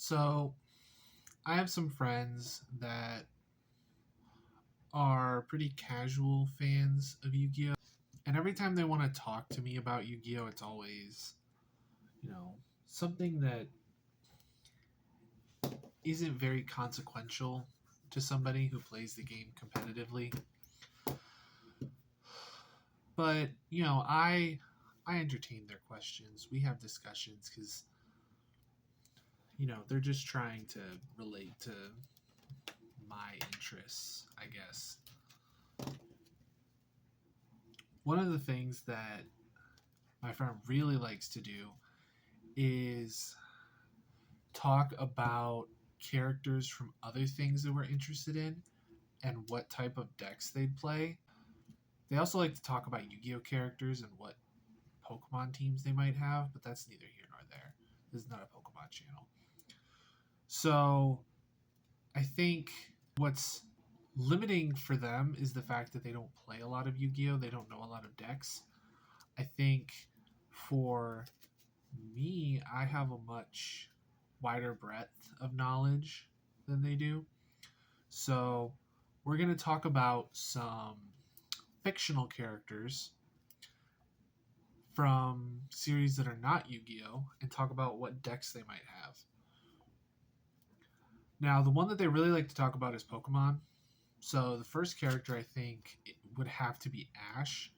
So, I have some friends that are pretty casual fans of Yu-Gi-Oh! And every time they want to talk to me about Yu-Gi-Oh! It's always, something that isn't very consequential to somebody who plays the game competitively. But, I entertain their questions. We have discussions because, they're just trying to relate to my interests, I guess. One of the things that my friend really likes to do is talk about characters from other things that we're interested in and what type of decks they'd play. They also like to talk about Yu-Gi-Oh characters and what Pokemon teams they might have, but that's neither here nor there. This is not a Pokemon channel. So I think what's limiting for them is the fact that they don't play a lot of Yu-Gi-Oh! They don't know a lot of decks. I think for me, I have a much wider breadth of knowledge than they do. So we're going to talk about some fictional characters from series that are not Yu-Gi-Oh! And talk about what decks they might have. Now, the one that they really like to talk about is Pokemon. So the first character I think would have to be Ash.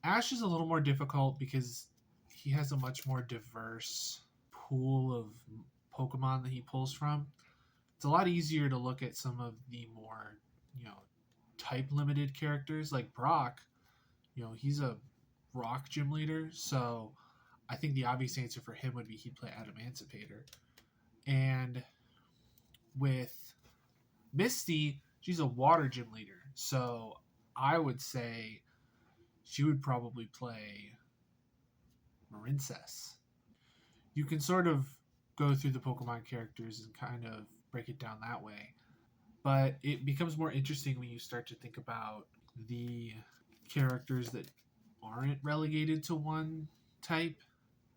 Ash is a little more difficult because he has a much more diverse pool of Pokemon that he pulls from. It's a lot easier to look at some of the more, type limited characters like Brock. He's a rock gym leader, so I think the obvious answer for him would be he'd play Adamancipator. And with Misty, she's a water gym leader, so I would say she would probably play Marincess. You can sort of go through the Pokemon characters and kind of break it down that way. But it becomes more interesting when you start to think about the characters that aren't relegated to one type,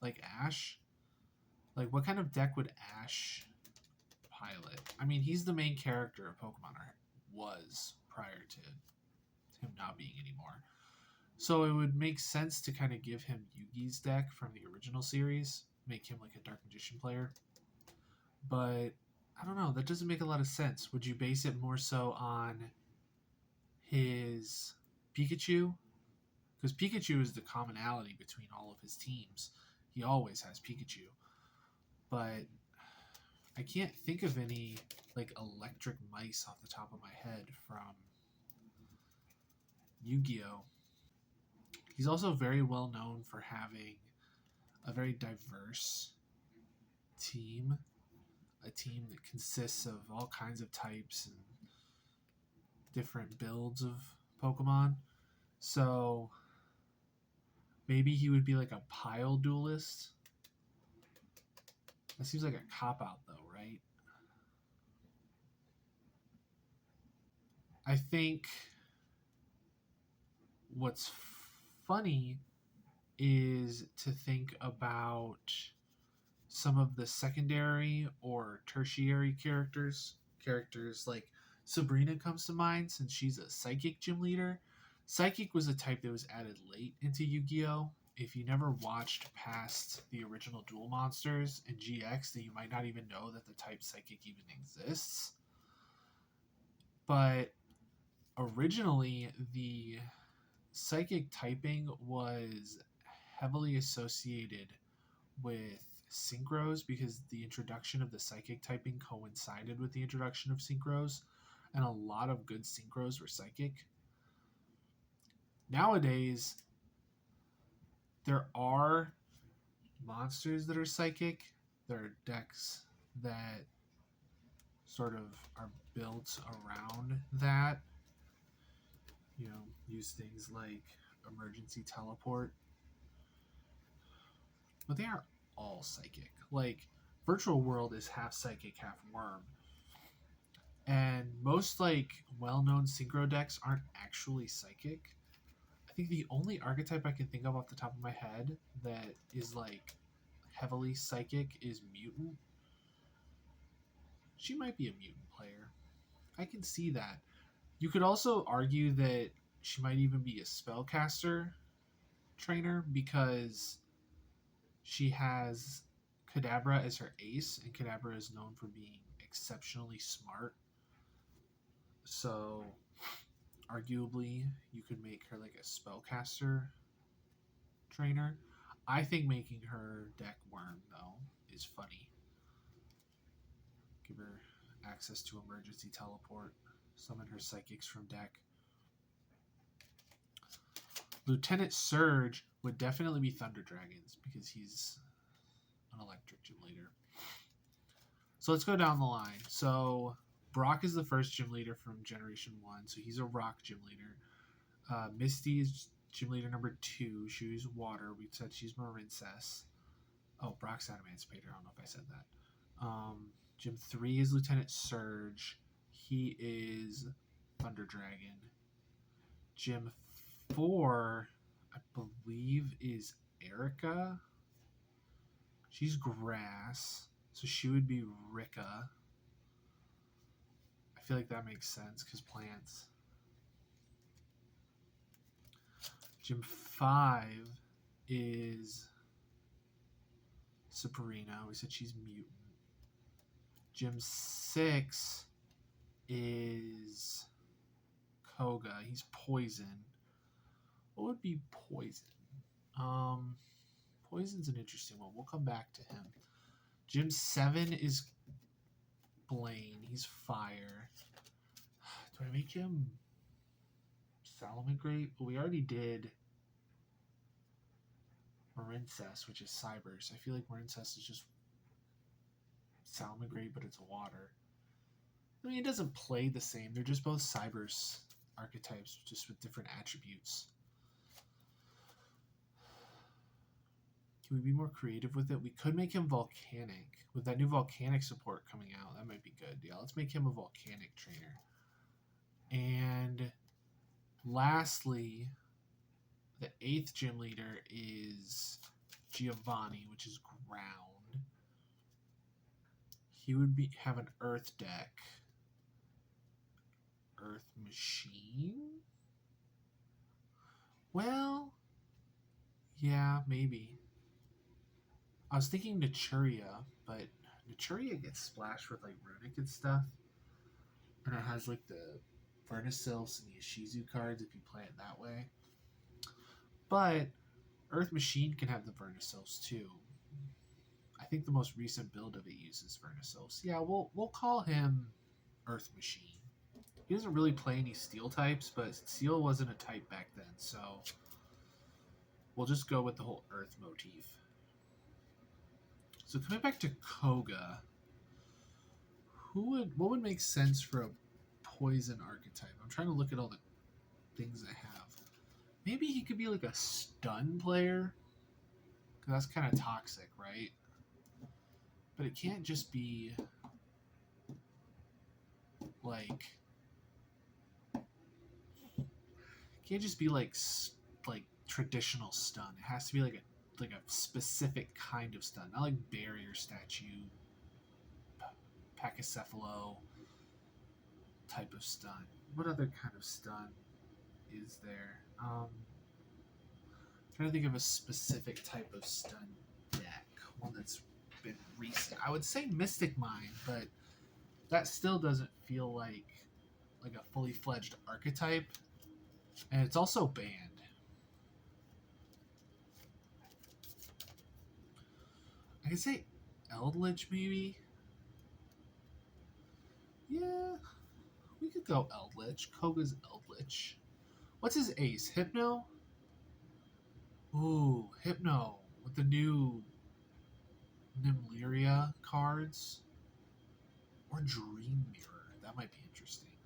like Ash. Like, what kind of deck would Ash pilot? I mean, he's the main character of Pokemon, or was prior to him not being anymore. So it would make sense to kind of give him Yugi's deck from the original series, make him like a Dark Magician player. But I don't know, that doesn't make a lot of sense. Would you base it more so on his Pikachu? Because Pikachu is the commonality between all of his teams. He always has Pikachu. But I can't think of any like electric mice off the top of my head from Yu-Gi-Oh! He's also very well known for having a very diverse team. A team that consists of all kinds of types and different builds of Pokemon. So maybe he would be like a pile duelist. That seems like a cop-out though, right? I think what's funny is to think about some of the secondary or tertiary characters. Characters like Sabrina comes to mind since she's a psychic gym leader. Psychic was a type that was added late into Yu-Gi-Oh! If you never watched past the original Duel Monsters in GX, then you might not even know that the type Psychic even exists. But originally, the Psychic typing was heavily associated with synchros because the introduction of the Psychic typing coincided with the introduction of synchros, and a lot of good synchros were Psychic. Nowadays, there are monsters that are Psychic. There are decks that sort of are built around that. Use things like emergency teleport. But they aren't all Psychic. Like, Virtual World is half Psychic, half Worm. And most, well-known Synchro decks aren't actually Psychic. I think the only archetype I can think of off the top of my head that is, heavily Psychic is Mutant. she might be a mutant player. I can see that. You could also argue that she might even be a spellcaster trainer because she has Kadabra as her ace, and Kadabra is known for being exceptionally smart. So, arguably, you could make her like a spellcaster trainer. I think making her deck Worm, though, is funny. Give her access to emergency teleport, summon her psychics from deck. Lieutenant Surge would definitely be Thunder Dragons because he's an electric gym leader. So let's go down the line. So Brock is the first gym leader from Generation 1, so he's a rock gym leader. Misty is gym leader number 2. She's water. We said she's Marincess. Oh, Brock's Adamantipator. I don't know if I said that. Gym 3 is Lieutenant Surge. He is Thunder Dragon. Gym 4, I believe, is Erica. She's grass, so she would be Rika. I feel like that makes sense because plants. Gym 5 is Sabrina. We said she's mutant. Gym 6 is Koga. He's poison. What would be poison? Poison's an interesting one. We'll come back to him. Gym 7 is Blaine. He's fire. Do I make him Salamangreat? Well, we already did Marincess, which is Cybers. I feel like Marincess is just Salamangreat, but it's water. I mean, it doesn't play the same. They're just both Cybers archetypes, just with different attributes. Can we be more creative with it? We could make him Volcanic. With that new Volcanic support coming out, that might be good. Yeah, let's make him a Volcanic trainer. And lastly, the 8th gym leader is Giovanni, which is ground. He would have an earth deck. Earth machine? Well, yeah, maybe. I was thinking Naturia, but Naturia gets splashed with like Runic and stuff. And it has like the Vernisils and the Ishizu cards if you play it that way. But Earth Machine can have the Vernisils too. I think the most recent build of it uses Vernisils. Yeah, we'll call him Earth Machine. He doesn't really play any Steel types, but Steel wasn't a type back then, so we'll just go with the whole Earth motif. So coming back to Koga, what would make sense for a poison archetype? I'm trying to look at all the things I have. Maybe he could be like a stun player, because that's kind of toxic, right? But it can't just be like traditional stun. It has to be like a specific kind of stun, not like barrier statue, Pachycephalo type of stun. What other kind of stun is there? Trying to think of a specific type of stun deck, one that's been recent. I would say Mystic Mind, but that still doesn't feel like a fully fledged archetype, and it's also banned. I could say Eldritch, maybe. Yeah, we could go Eldritch. Koga's Eldritch. What's his ace? Hypno? Ooh, Hypno with the new Nimleria cards. Or Dream Mirror. That might be interesting.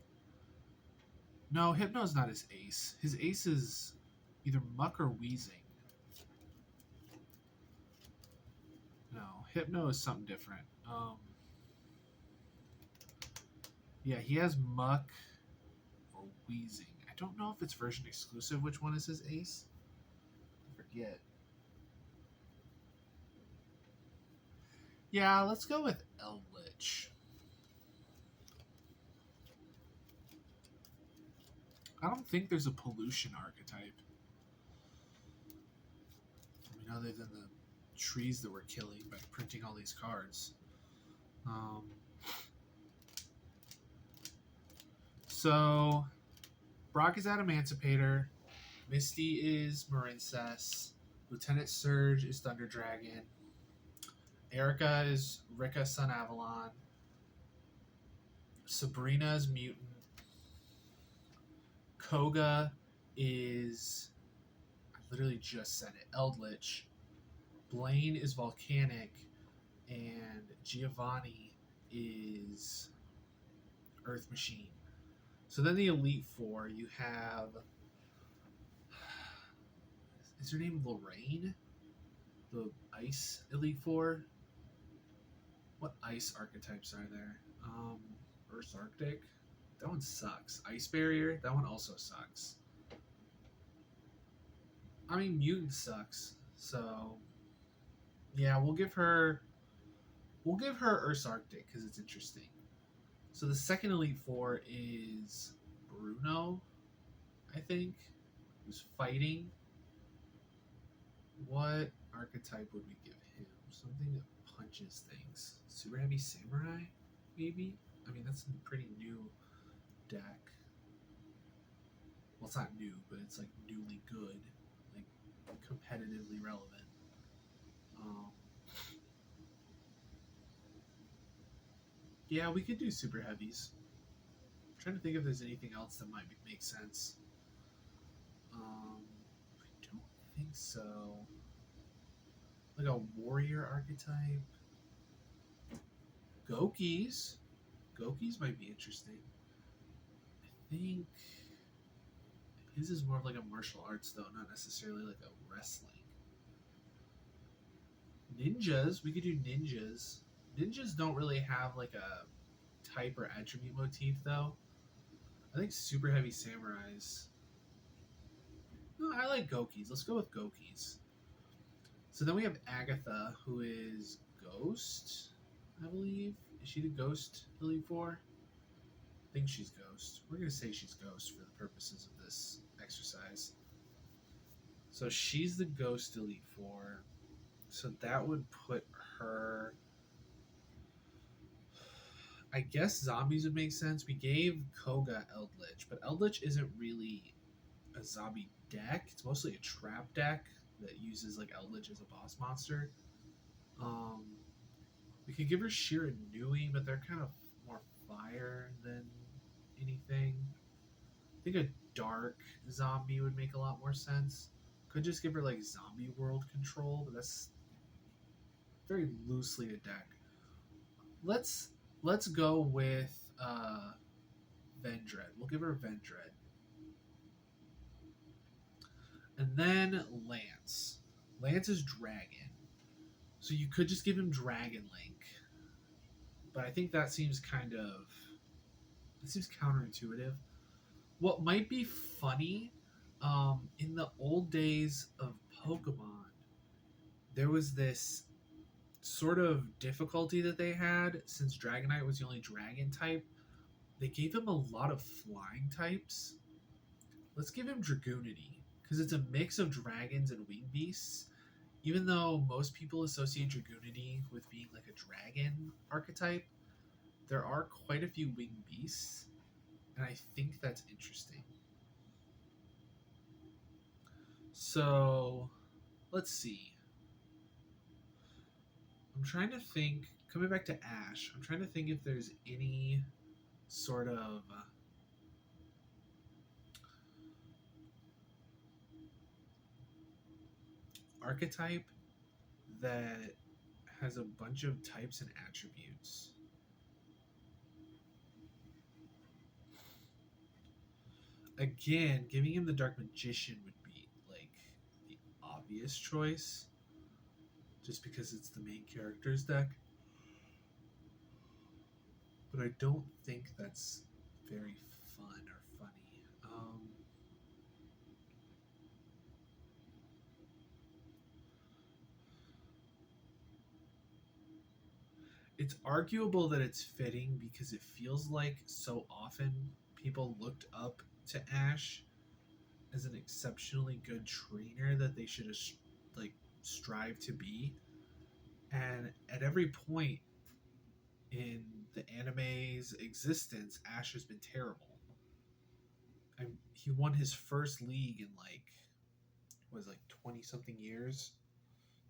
No, Hypno's not his ace. His ace is either Muck or Wheezing. No, Hypno is something different. Yeah, he has Muck or Wheezing. I don't know if it's version exclusive which one is his ace. I forget. Yeah, let's go with Eldritch. I don't think there's a pollution archetype. I mean, other than the trees that we're killing by printing all these cards. So, Brock is at Emancipator. Misty is Marincess. Lieutenant Surge is Thunder Dragon. Erica is Rika Sun Avalon. Sabrina is Mutant. Koga is, I literally just said it, Eldritch. Blaine is Volcanic. And Giovanni is Earth Machine. So then the Elite Four, you have, is her name Lorraine? The Ice Elite Four? What ice archetypes are there? Earth Arctic? That one sucks. Ice Barrier? That one also sucks. I mean, Mutant sucks. So, yeah, we'll give her Earth Arctic because it's interesting. So the second Elite Four is Bruno, I think, who's fighting. What archetype would we give him? Something that punches things. Super Heavy Samurai, maybe? I mean, that's a pretty new deck. Well, it's not new, but it's like newly good, like competitively relevant. Yeah, we could do Super Heavies. I'm trying to think if there's anything else that might make sense. I don't think so. Like a warrior archetype. Gokis. Gokis might be interesting. I think his is more of like a martial arts though, not necessarily like a wrestling. Ninjas. We could do ninjas. Ninjas don't really have like a type or attribute motif though. I think Super Heavy Samurais. No, I like Gokis. Let's go with Gokis. So then we have Agatha, who is Ghost, I believe. Is she the Ghost Elite Four? I think she's Ghost. We're going to say she's Ghost for the purposes of this exercise. So she's the Ghost Elite Four. So that would put her... I guess zombies would make sense. We gave Koga Eldritch, but Eldritch isn't really a zombie deck. It's mostly a trap deck that uses like Eldritch as a boss monster. We could give her Shiranui, but they're kind of more fire than anything. I think a dark zombie would make a lot more sense. Could just give her like zombie world control, but that's very loosely a deck. Let's go with Vendread. We'll give her Vendread. And then Lance. Lance is Dragon. So you could just give him Dragon Link. But I think that seems counterintuitive. What might be funny, in the old days of Pokemon, there was this sort of difficulty that they had since Dragonite was the only dragon type. They gave him a lot of flying types. Let's give him Dragoonity, because it's a mix of dragons and wing beasts. Even though most people associate Dragoonity with being like a dragon archetype, there are quite a few wing beasts, and I think that's interesting. So, let's see. I'm trying to think, coming back to Ash, I'm trying to think if there's any sort of archetype that has a bunch of types and attributes. Again, giving him the Dark Magician would be like the obvious choice, just because it's the main character's deck. But I don't think that's very fun or funny. It's arguable that it's fitting because it feels like so often people looked up to Ash as an exceptionally good trainer that they should like strive to be. And at every point in the anime's existence, Ash has been terrible. And he won his first league in like 20 something years.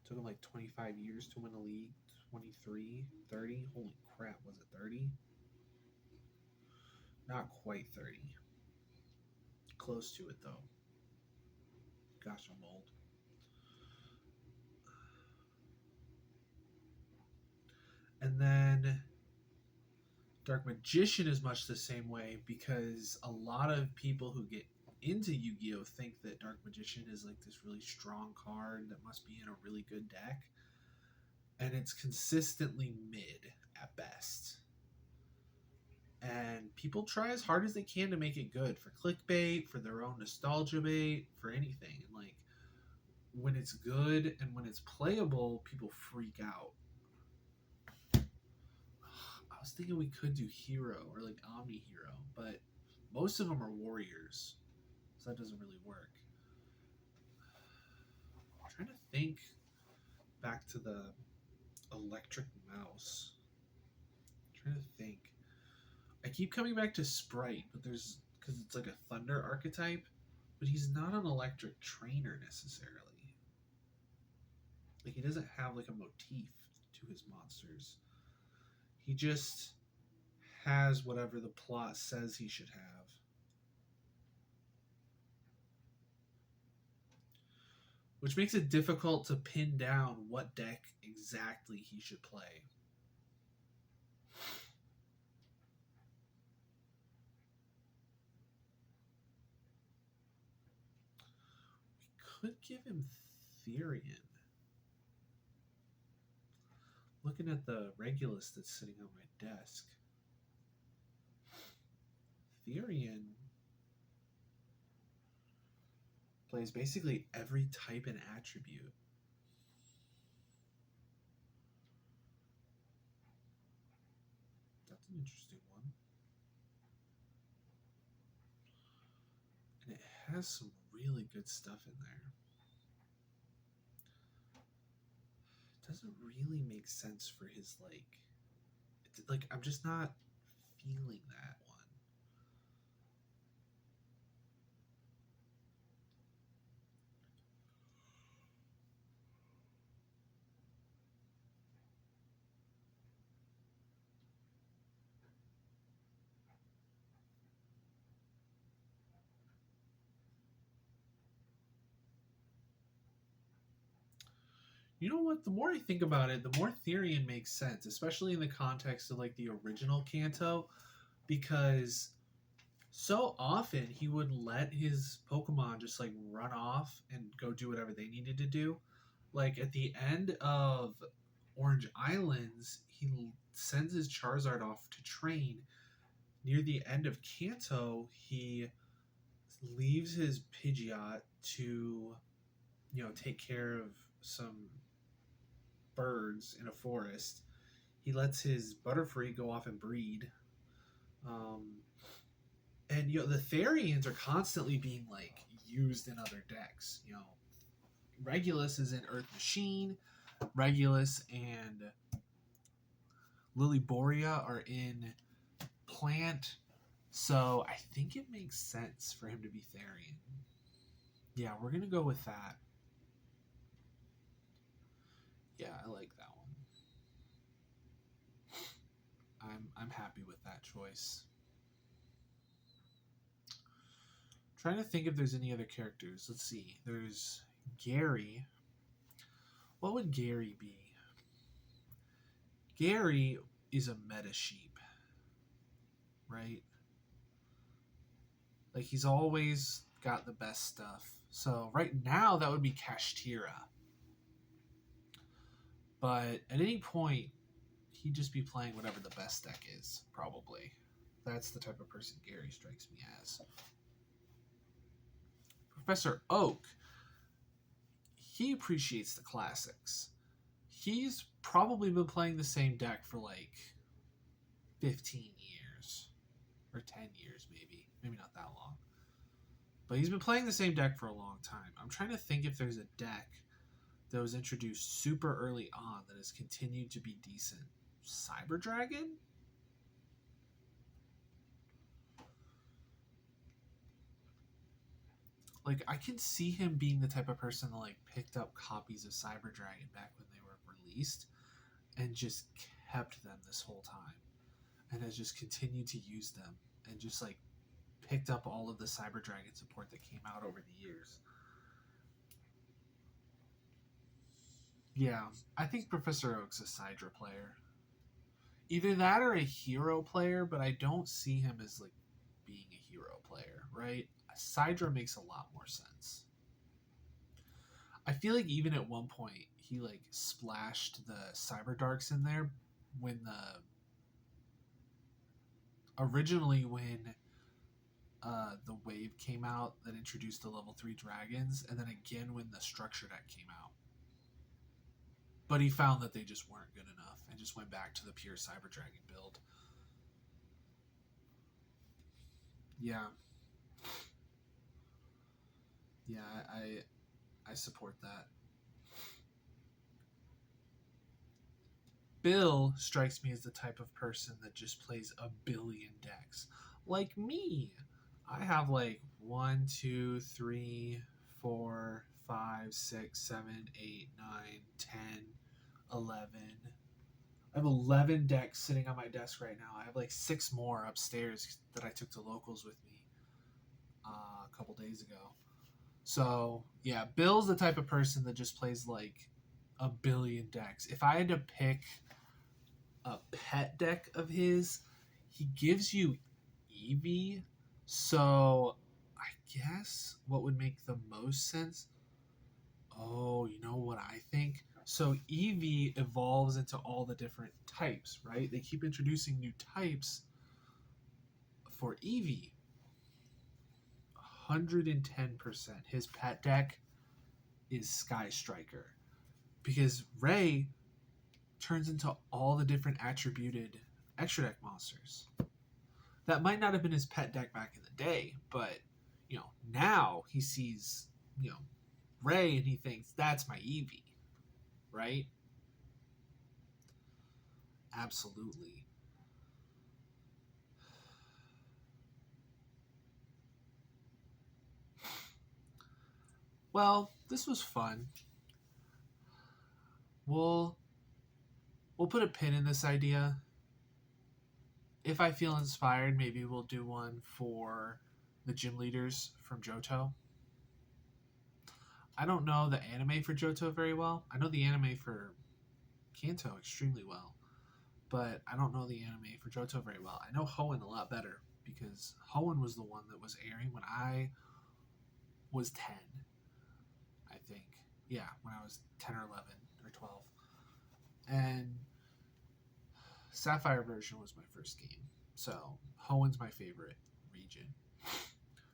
It took him like 25 years to win a league. 23, 30. Holy crap, was it 30? Not quite 30. Close to it though. Gosh, I'm old. And then Dark Magician is much the same way, because a lot of people who get into Yu-Gi-Oh! Think that Dark Magician is like this really strong card that must be in a really good deck. And it's consistently mid at best. And people try as hard as they can to make it good for clickbait, for their own nostalgia bait, for anything. And like, when it's good and when it's playable, people freak out. I was thinking we could do Hero or like Omni Hero, but most of them are warriors, so that doesn't really work. I'm trying to think back to the electric mouse. I'm trying to think. I keep coming back to Sprite, but because it's like a thunder archetype, but he's not an electric trainer necessarily. Like, he doesn't have like a motif to his monsters. He just has whatever the plot says he should have. Which makes it difficult to pin down what deck exactly he should play. We could give him Therian. Looking at the Regulus that's sitting on my desk, Therian plays basically every type and attribute. That's an interesting one. And it has some really good stuff in there. It doesn't really make sense for his like I'm just not feeling that one. You know what? The more I think about it, the more Therian makes sense, especially in the context of like the original Kanto, because so often he would let his Pokemon just like run off and go do whatever they needed to do. Like at the end of Orange Islands, he sends his Charizard off to train. Near the end of Kanto, he leaves his Pidgeot to, take care of some birds in a forest. He lets his Butterfree go off and breed. And the Therians are constantly being like used in other decks. Regulus is in Earth Machine. Regulus and Lily Borea are in Plant. So I think it makes sense for him to be Therian. Yeah, we're gonna go with that. Yeah, I like that one. I'm happy with that choice. Trying to think if there's any other characters. Let's see. There's Gary. What would Gary be? Gary is a meta sheep, right? Like, he's always got the best stuff. So right now that would be Kashtira. But at any point, he'd just be playing whatever the best deck is, probably. That's the type of person Gary strikes me as. Professor Oak, he appreciates the classics. He's probably been playing the same deck for like 15 years. Or 10 years, maybe. Maybe not that long. But he's been playing the same deck for a long time. I'm trying to think if there's a deck that was introduced super early on that has continued to be decent. Cyber Dragon? Like, I can see him being the type of person that, like, picked up copies of Cyber Dragon back when they were released and just kept them this whole time and has just continued to use them and just, like, picked up all of the Cyber Dragon support that came out over the years. Yeah, I think Professor Oak's a Sidra player. Either that or a hero player, but I don't see him as, like, being a hero player, right? Sidra makes a lot more sense. I feel like even at one point he, like, splashed the Cyber Darks in there when originally when the wave came out that introduced the level 3 dragons, and then again when the structure deck came out. But he found that they just weren't good enough and just went back to the pure Cyber Dragon build. Yeah. Yeah, I support that. Bill strikes me as the type of person that just plays a billion decks. Like me. I have like 1, 2, 3, 4, 5, 6, 7, 8, 9, 10, 11. I have 11 decks sitting on my desk right now. I have like 6 more upstairs that I took to locals with me a couple days ago. So, yeah, Bill's the type of person that just plays like a billion decks. If I had to pick a pet deck of his, he gives you Eevee. So, I guess what would make the most sense? Oh, you know what I think? So, Eevee evolves into all the different types, right? They keep introducing new types for Eevee. 110%. His pet deck is Sky Striker. Because Ray turns into all the different attributed extra deck monsters. That might not have been his pet deck back in the day, but, you know, now he sees, you know, Ray and he thinks, that's my Eevee, right? Absolutely. Well, this was fun. We'll put a pin in this idea. If I feel inspired, maybe we'll do one for the gym leaders from Johto. I don't know the anime for Johto very well. I know the anime for Kanto extremely well, but I don't know the anime for Johto very well. I know Hoenn a lot better because Hoenn was the one that was airing when I was 10, I think. Yeah, when I was 10 or 11 or 12. And Sapphire version was my first game. So Hoenn's my favorite region.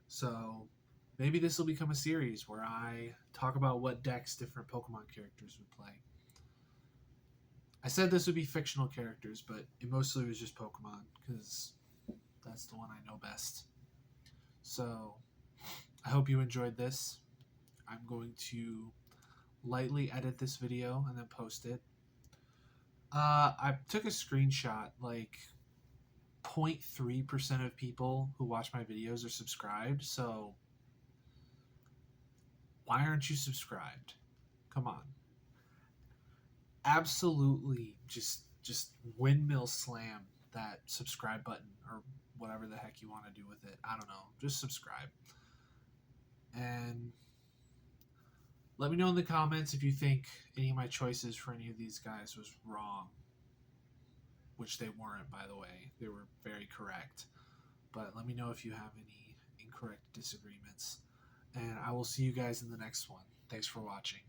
So maybe this will become a series where I talk about what decks different Pokemon characters would play. I said this would be fictional characters, but it mostly was just Pokemon because that's the one I know best. So I hope you enjoyed this. I'm going to lightly edit this video and then post it. I took a screenshot. Like 0.3% of people who watch my videos are subscribed, so why aren't you subscribed? Come on. Absolutely just windmill slam that subscribe button or whatever the heck you want to do with it. I don't know. Just subscribe. And let me know in the comments if you think any of my choices for any of these guys was wrong. Which they weren't, by the way. They were very correct. But let me know if you have any incorrect disagreements. And I will see you guys in the next one. Thanks for watching.